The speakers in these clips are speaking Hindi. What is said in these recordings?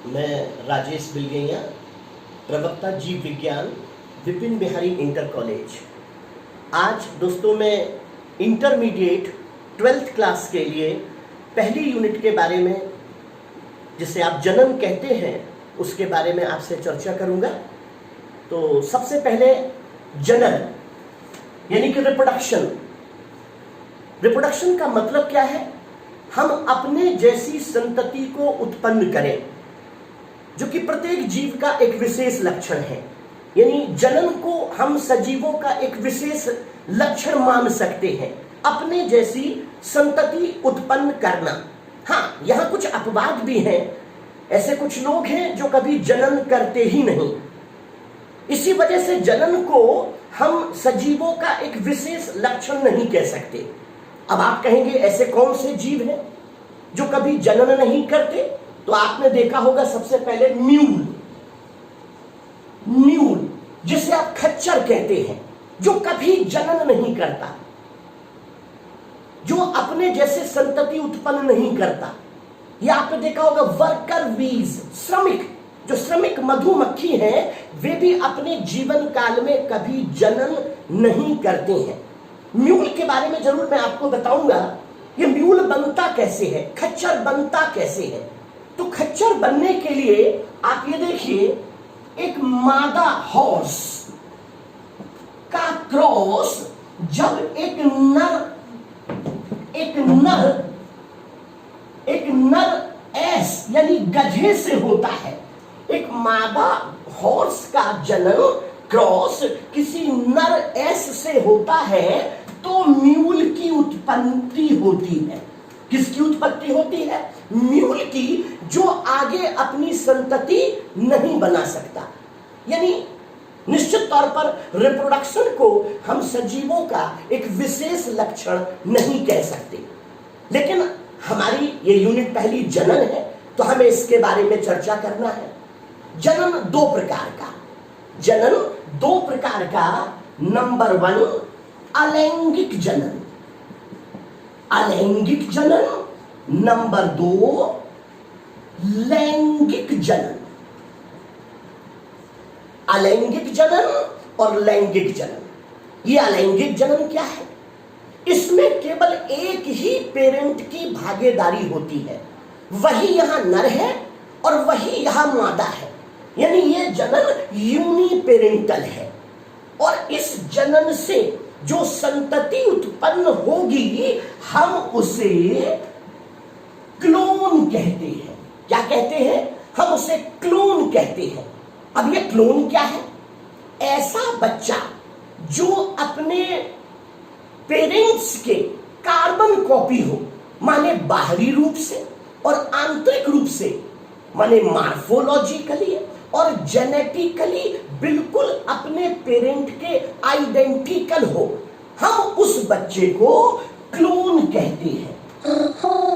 मैं राजेश बिलगैया, प्रवक्ता जीव विज्ञान, विपिन बिहारी इंटर कॉलेज। आज दोस्तों मैं इंटरमीडिएट 12th क्लास के लिए पहली यूनिट के बारे में, जिसे आप जनन कहते हैं, उसके बारे में आपसे चर्चा करूंगा। तो सबसे पहले जनन यानी कि रिप्रोडक्शन। रिप्रोडक्शन का मतलब क्या है? हम अपने जैसी संतति को उत्पन्न करें, जो कि प्रत्येक जीव का एक विशेष लक्षण है। यानी जनन को हम सजीवों का एक विशेष लक्षण मान सकते हैं, अपने जैसी संतति उत्पन्न करना। हाँ, यहां कुछ अपवाद भी हैं। ऐसे कुछ लोग हैं जो कभी जनन करते ही नहीं। इसी वजह से जनन को हम सजीवों का एक विशेष लक्षण नहीं कह सकते। अब आप कहेंगे ऐसे कौन से जीव हैं जो कभी जनन नहीं करते? तो आपने देखा होगा सबसे पहले म्यूल, जिसे आप खच्चर कहते हैं, जो कभी जनन नहीं करता, जो अपने जैसे संतति उत्पन्न नहीं करता। या आपने देखा होगा वर्कर बीज, श्रमिक, जो श्रमिक मधुमक्खी हैं, वे भी अपने जीवन काल में कभी जनन नहीं करते हैं। म्यूल के बारे में जरूर मैं आपको बताऊंगा, ये म्यूल बनता कैसे है, खच्चर बनता कैसे है। तो खच्चर बनने के लिए आप ये देखिए, एक मादा हॉर्स का क्रॉस जब एक नर एस यानी गधे से होता है, एक मादा हॉर्स का जन्म क्रॉस किसी नर एस से होता है, तो म्यूल की उत्पत्ति होती है। किसकी उत्पत्ति होती है? म्यूल की, जो आगे अपनी संतति नहीं बना सकता। यानी निश्चित तौर पर रिप्रोडक्शन को हम सजीवों का एक विशेष लक्षण नहीं कह सकते। लेकिन हमारी ये यूनिट पहली जनन है, तो हमें इसके बारे में चर्चा करना है। जनन दो प्रकार का। नंबर 1 अलैंगिक जनन, नंबर 2 लैंगिक जनन। अलैंगिक जनन और लैंगिक जनन। ये अलैंगिक जनन क्या है? इसमें केवल एक ही पेरेंट की भागीदारी होती है। वही यहां नर है और वही यहां मादा है। यानी ये जनन यूनिपेरेंटल है, और इस जनन से जो संतति उत्पन्न होगी, हम उसे क्लोन कहते हैं। क्या कहते हैं? हम उसे क्लोन कहते हैं। अब ये क्लोन क्या है? ऐसा बच्चा जो अपने पेरेंट्स के कार्बन कॉपी हो, माने बाहरी रूप से और आंतरिक रूप से, माने मार्फोलॉजिकली और जेनेटिकली बिल्कुल अपने पेरेंट के आइडेंटिकल हो, हम उस बच्चे को क्लोन कहते हैं।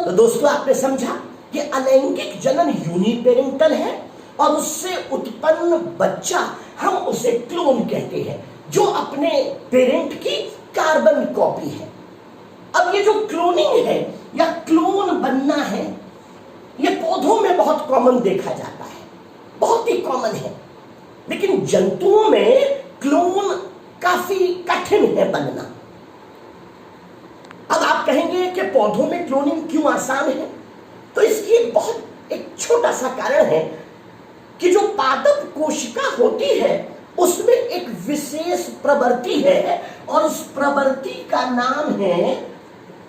तो दोस्तों, आपने समझा कि अलैंगिक जनन यूनिपेरेंटल है, और उससे उत्पन्न बच्चा हम उसे क्लोन कहते हैं, जो अपने पेरेंट की कार्बन कॉपी है। अब ये जो क्लोनिंग है या क्लोन बनना है, ये पौधों में बहुत कॉमन देखा जाता है, बहुत ही कॉमन है। लेकिन जंतुओं में क्लोन काफी कठिन है बनना। अब आप कहेंगे कि पौधों में क्लोनिंग क्यों आसान है? तो इसकी बहुत एक छोटा सा कारण है कि जो पादप कोशिका होती है, उसमें एक विशेष प्रवृत्ति है, और उस प्रवृत्ति का नाम है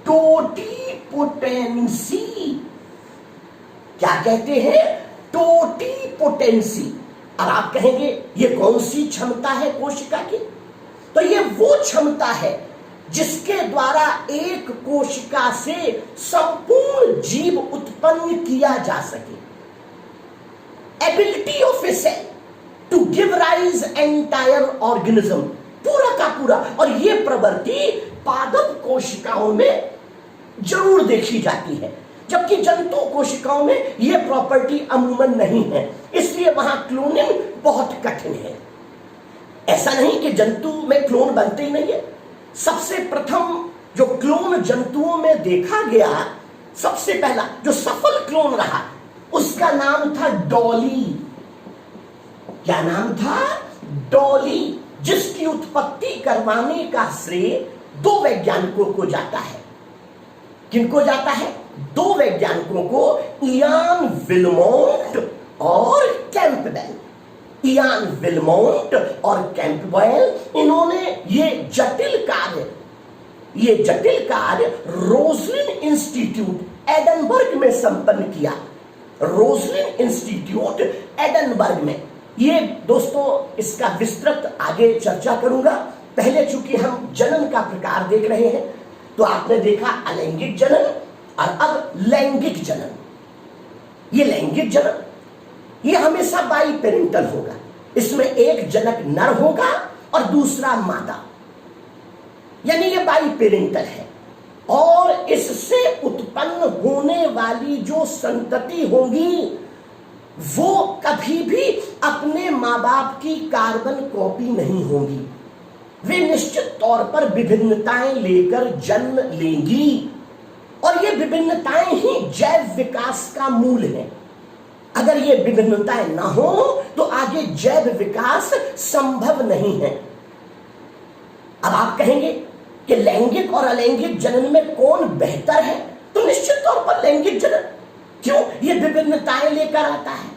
टोटिपोटेंसी। क्या कहते हैं? टोटिपोटेंसी। अब आप कहेंगे ये कौन सी क्षमता है कोशिका की? तो ये वो क्षमता है जिसके द्वारा एक कोशिका से संपूर्ण जीव उत्पन्न किया जा सके। Ability of a cell to give rise entire organism, पूरा का पूरा। और ये प्रवृत्ति पादप कोशिकाओं में जरूर देखी जाती है, जबकि जंतु कोशिकाओं में यह प्रॉपर्टी अमूमन नहीं है। इसलिए वहां क्लोनिंग बहुत कठिन है। ऐसा नहीं कि जंतु में क्लोन बनते ही नहीं है। सबसे प्रथम जो क्लोन जंतुओं में देखा गया, सबसे पहला जो सफल क्लोन रहा, उसका नाम था डॉली। क्या नाम था? डॉली, जिसकी उत्पत्ति करवाने का श्रेय दो वैज्ञानिकों को जाता है। किनको जाता है? दो वैज्ञानिकों को, इयान विल्मोट और कैंपबेल। इयान विल्मोट और कैंपबेल, इन्होंने ये जटिल कार्य रोजलिन इंस्टीट्यूट एडनबर्ग में संपन्न किया। रोजलिन इंस्टीट्यूट एडनबर्ग में। ये दोस्तों, इसका विस्तृत आगे चर्चा करूंगा। पहले चूंकि हम जनन का प्रकार देख रहे हैं, तो आपने देखा अलैंगिक जनन और अब लैंगिक जनन। ये लैंगिक जनन ये हमेशा बाइपेरेंटल होगा। इसमें एक जनक नर होगा और दूसरा मादा, यानी ये बाइपेरेंटल है। और इससे उत्पन्न होने वाली जो संतति होगी वो कभी भी अपने मां बाप की कार्बन कॉपी नहीं होंगी। वे निश्चित तौर पर विभिन्नताएं लेकर जन्म लेंगी और ये विभिन्नताएं ही जैव विकास का मूल है। अगर ये विभिन्नताएं ना हो तो आगे जैव विकास संभव नहीं है। अब आप कहेंगे कि लैंगिक और अलैंगिक जनन में कौन बेहतर है? तो निश्चित तौर पर लैंगिक जनन। क्यों? ये विभिन्नताएं लेकर आता है।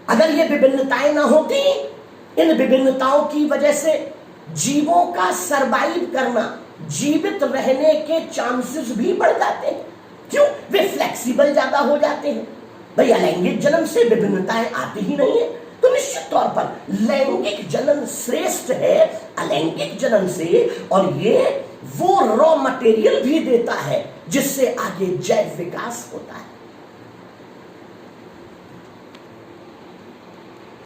अगर ये विभिन्नताएं ना होती, इन विभिन्नताओं की वजह से जीवों का सरवाइव करना, जीवित रहने के चांसेस भी बढ़ जाते हैं। क्यों? वे फ्लेक्सिबल ज्यादा हो जाते हैं। भाई अलैंगिक जन्म से विभिन्नताएं आती ही नहीं है, तो निश्चित तौर पर लैंगिक जनन श्रेष्ठ है अलैंगिक जनन से। और ये वो रॉ मटेरियल भी देता है जिससे आगे जैव विकास होता है।